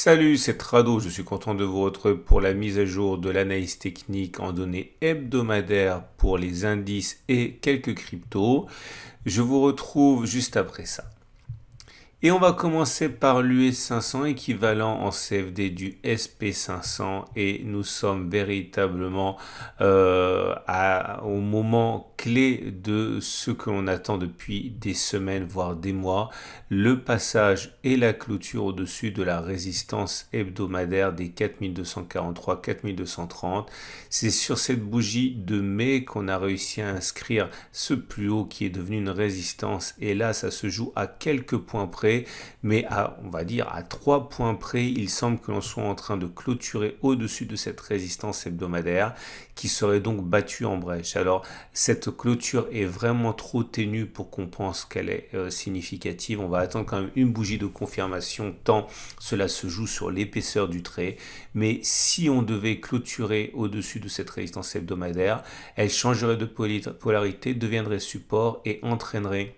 Salut, c'est Trado, je suis content de vous retrouver pour la mise à jour de l'analyse technique en données hebdomadaires pour les indices et quelques cryptos. Je vous retrouve juste après ça. Et on va commencer par l'US 500 équivalent en CFD du SP 500 et nous sommes véritablement au moment clé de ce que l'on attend depuis des semaines voire des mois, le passage et la clôture au-dessus de la résistance hebdomadaire des 4243-4230. C'est sur cette bougie de mai qu'on a réussi à inscrire ce plus haut qui est devenu une résistance et là ça se joue à quelques points près, mais on va dire à 3 points près, il semble que l'on soit en train de clôturer au-dessus de cette résistance hebdomadaire qui serait donc battue en brèche. Alors cette clôture est vraiment trop ténue pour qu'on pense qu'elle est significative. On va attendre quand même une bougie de confirmation tant cela se joue sur l'épaisseur du trait, mais si on devait clôturer au-dessus de cette résistance hebdomadaire, elle changerait de polarité, deviendrait support et entraînerait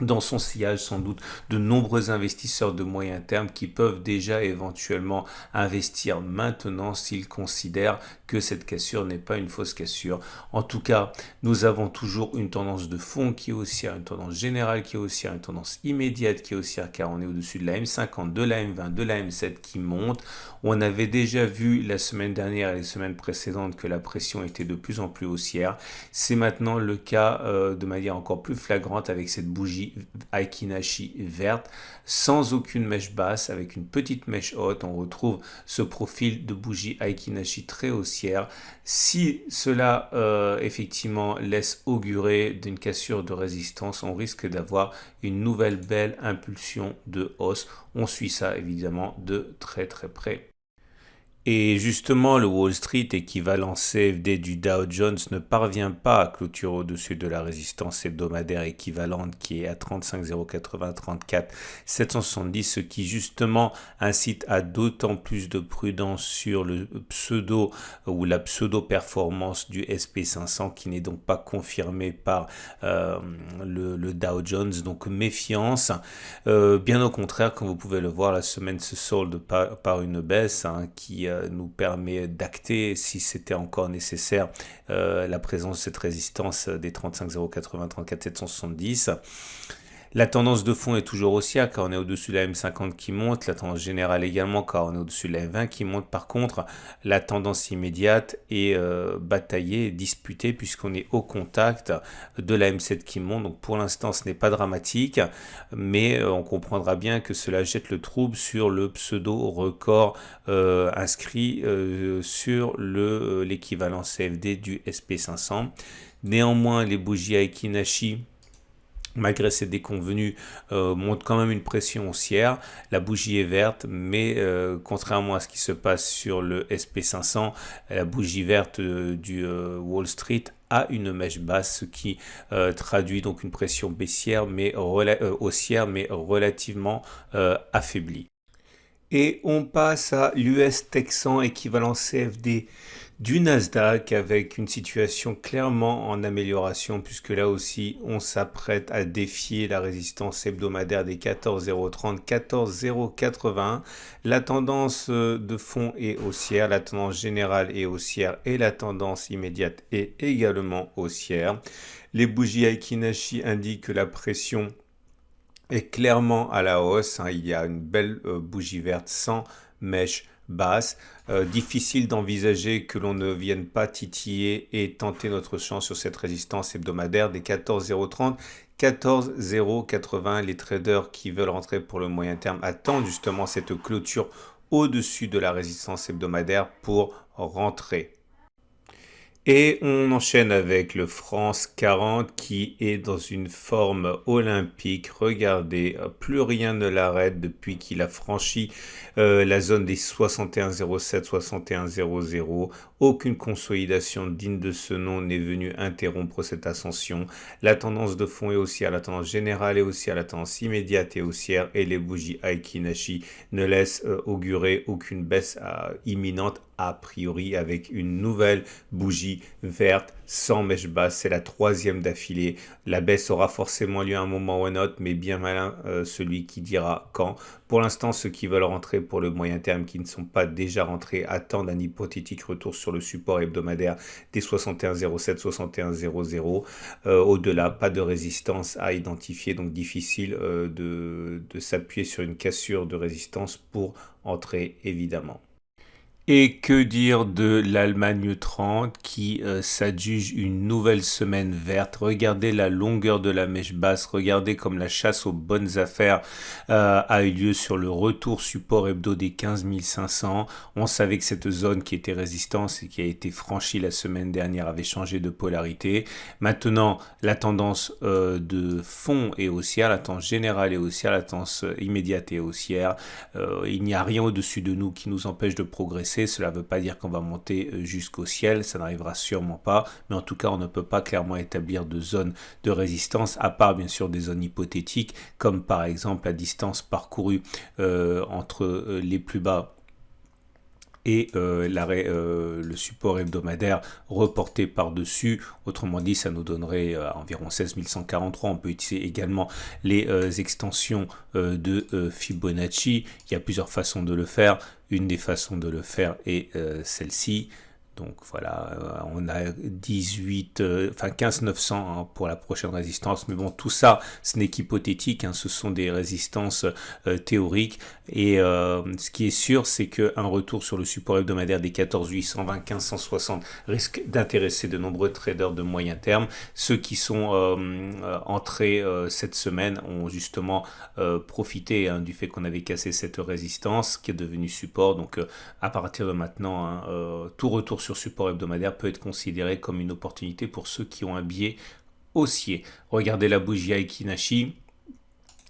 dans son sillage sans doute de nombreux investisseurs de moyen terme qui peuvent déjà éventuellement investir maintenant s'ils considèrent que cette cassure n'est pas une fausse cassure. En tout cas, nous avons toujours une tendance de fond qui est haussière, une tendance générale qui est haussière, une tendance immédiate qui est haussière car on est au-dessus de la M50, de la M20, de la M7 qui monte. On avait déjà vu la semaine dernière et les semaines précédentes que la pression était de plus en plus haussière. C'est maintenant le cas de manière encore plus flagrante avec cette bougie Aiki Nashi verte sans aucune mèche basse avec une petite mèche haute. On retrouve ce profil de bougie Aiki Nashi très haussière. Si cela effectivement laisse augurer d'une cassure de résistance, on risque d'avoir une nouvelle belle impulsion de hausse. On suit ça évidemment de très très près. Et justement, le Wall Street équivalent CFD du Dow Jones ne parvient pas à clôturer au-dessus de la résistance hebdomadaire équivalente qui est à 35 080 34 770, ce qui justement incite à d'autant plus de prudence sur le pseudo ou la pseudo-performance du SP500 qui n'est donc pas confirmée par le Dow Jones. Donc méfiance. Bien au contraire, comme vous pouvez le voir, la semaine se solde par une baisse qui nous permet d'acter, si c'était encore nécessaire, la présence de cette résistance des 35 080 34 770. La tendance de fond est toujours haussière car on est au-dessus de la M50 qui monte, la tendance générale également car on est au-dessus de la M20 qui monte. Par contre, la tendance immédiate est bataillée, disputée puisqu'on est au contact de la M7 qui monte. Donc pour l'instant, ce n'est pas dramatique, mais on comprendra bien que cela jette le trouble sur le pseudo-record inscrit sur l'équivalent CFD du SP500. Néanmoins, les bougies Aiki Nashi, malgré ces déconvenues, montre quand même une pression haussière. La bougie est verte, mais contrairement à ce qui se passe sur le SP500, la bougie verte du Wall Street a une mèche basse, ce qui traduit donc une pression baissière, mais haussière, mais relativement affaiblie. Et on passe à l'US Texan équivalent CFD du Nasdaq avec une situation clairement en amélioration puisque là aussi on s'apprête à défier la résistance hebdomadaire des 14 030, 14 081. La tendance de fond est haussière, la tendance générale est haussière et la tendance immédiate est également haussière. Les bougies Aiki Nashi indiquent que la pression est clairement à la hausse. Il y a une belle bougie verte sans mèche basse. Difficile d'envisager que l'on ne vienne pas titiller et tenter notre chance sur cette résistance hebdomadaire des 14 030. 14 080, les traders qui veulent rentrer pour le moyen terme attendent justement cette clôture au-dessus de la résistance hebdomadaire pour rentrer. Et on enchaîne avec le France 40 qui est dans une forme olympique. Regardez, plus rien ne l'arrête depuis qu'il a franchi la zone des 61,07, 61,00. Aucune consolidation digne de ce nom n'est venue interrompre cette ascension. La tendance de fond est haussière, la tendance générale est haussière, la tendance immédiate est haussière et les bougies Aiki Nashi ne laissent augurer aucune baisse imminente a priori avec une nouvelle bougie bougie verte sans mèche basse. C'est la troisième d'affilée. La baisse aura forcément lieu à un moment ou un autre, mais bien malin celui qui dira quand. Pour l'instant, ceux qui veulent rentrer pour le moyen terme, qui ne sont pas déjà rentrés, attendent un hypothétique retour sur le support hebdomadaire des 61,07, 61,00. Au-delà, pas de résistance à identifier, donc difficile de s'appuyer sur une cassure de résistance pour entrer, évidemment. Et que dire de l'Allemagne 30 qui s'adjuge une nouvelle semaine verte. Regardez la longueur de la mèche basse, regardez comme la chasse aux bonnes affaires a eu lieu sur le retour support hebdo des 15 500. On savait que cette zone qui était résistance et qui a été franchie la semaine dernière avait changé de polarité. Maintenant, la tendance de fond est haussière, la tendance générale est haussière, la tendance immédiate est haussière. Il n'y a rien au-dessus de nous qui nous empêche de progresser. Cela ne veut pas dire qu'on va monter jusqu'au ciel, ça n'arrivera sûrement pas, mais en tout cas on ne peut pas clairement établir de zone de résistance, à part bien sûr des zones hypothétiques, comme par exemple la distance parcourue entre les plus bas et le support hebdomadaire reporté par-dessus. Autrement dit, ça nous donnerait environ 16 143. On peut utiliser également les extensions de Fibonacci. Il y a plusieurs façons de le faire. Une des façons de le faire est celle-ci. Donc voilà, on a 15 900 hein, pour la prochaine résistance. Mais bon, tout ça, ce n'est qu'hypothétique. Hein, ce sont des résistances théoriques. Et ce qui est sûr, c'est qu'un retour sur le support hebdomadaire des 14 820, 1560 risque d'intéresser de nombreux traders de moyen terme. Ceux qui sont entrés cette semaine ont justement profité hein, du fait qu'on avait cassé cette résistance qui est devenue support. Donc à partir de maintenant, hein, tout retour sur support hebdomadaire peut être considéré comme une opportunité pour ceux qui ont un biais haussier. Regardez la bougie Aiki Nashi.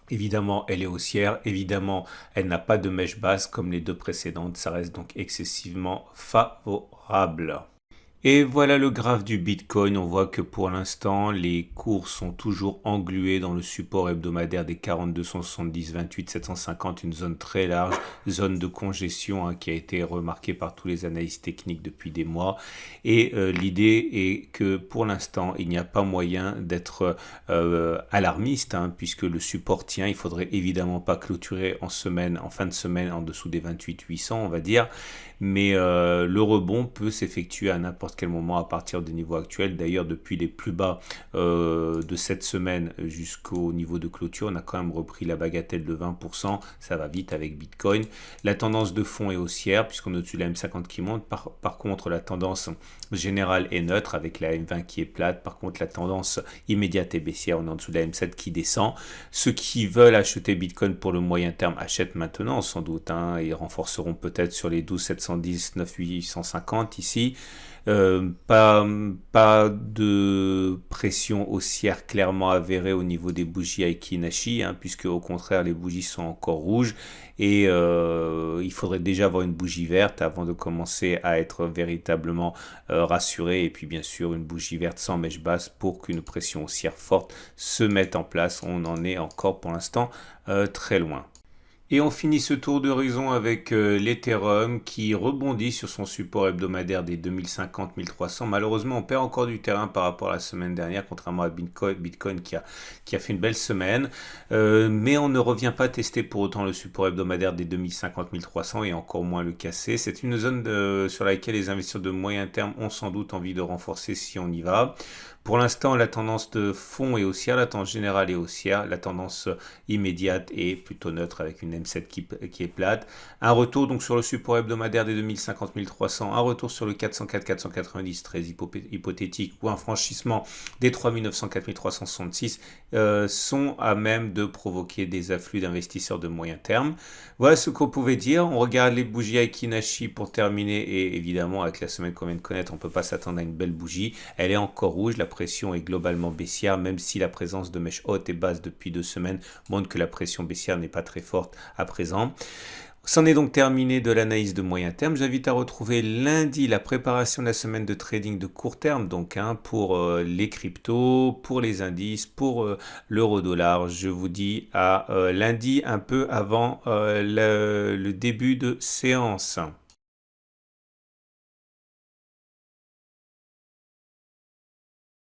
Évidemment, elle est haussière. Évidemment, elle n'a pas de mèche basse comme les deux précédentes. Ça reste donc excessivement favorable. Et voilà le graphe du Bitcoin. On voit que pour l'instant, les cours sont toujours englués dans le support hebdomadaire des 4270, 28, 750, une zone très large, zone de congestion hein, qui a été remarquée par tous les analystes techniques depuis des mois. Et l'idée est que pour l'instant, il n'y a pas moyen d'être alarmiste hein, puisque le support tient. Il faudrait évidemment pas clôturer en fin de semaine en dessous des 28 800, on va dire. Mais le rebond peut s'effectuer à n'importe quel moment à partir des niveaux actuels. D'ailleurs, depuis les plus bas de cette semaine jusqu'au niveau de clôture, on a quand même repris la bagatelle de 20%. Ça va vite avec Bitcoin. La tendance de fond est haussière puisqu'on est au-dessus de la M50 qui monte. Par contre, la tendance générale est neutre avec la M20 qui est plate. Par contre, la tendance immédiate est baissière. On est en dessous de la M7 qui descend. Ceux qui veulent acheter Bitcoin pour le moyen terme achètent maintenant sans doute. Hein, et renforceront peut-être sur les 12 710, 9 850 ici. Pas de pression haussière clairement avérée au niveau des bougies Aiki Nashi, hein, puisque au contraire les bougies sont encore rouges et il faudrait déjà avoir une bougie verte avant de commencer à être véritablement rassuré, et puis bien sûr une bougie verte sans mèche basse pour qu'une pression haussière forte se mette en place. On en est encore pour l'instant très loin. Et on finit ce tour d'horizon avec l'Ethereum qui rebondit sur son support hebdomadaire des 2050-1300. Malheureusement, on perd encore du terrain par rapport à la semaine dernière, contrairement à Bitcoin qui a fait une belle semaine. Mais on ne revient pas tester pour autant le support hebdomadaire des 2050-1300 et encore moins le casser. C'est une zone sur laquelle les investisseurs de moyen terme ont sans doute envie de renforcer si on y va. Pour l'instant, la tendance de fond est haussière, la tendance générale est haussière, la tendance immédiate est plutôt neutre avec une M7 qui est plate. Un retour donc sur le support hebdomadaire des 2050-1300, un retour sur le 404-490 très hypothétique ou un franchissement des 3900-4366 sont à même de provoquer des afflux d'investisseurs de moyen terme. Voilà ce qu'on pouvait dire. On regarde les bougies Aiki Nashi pour terminer et évidemment avec la semaine qu'on vient de connaître, on ne peut pas s'attendre à une belle bougie. Elle est encore rouge, la pression est globalement baissière, même si la présence de mèches hautes et basses depuis 2 semaines montre que la pression baissière n'est pas très forte à présent. C'en est donc terminé de l'analyse de moyen terme. J'invite à retrouver lundi la préparation de la semaine de trading de court terme, donc pour les cryptos, pour les indices, pour l'euro-dollar. Je vous dis à lundi un peu avant le début de séance.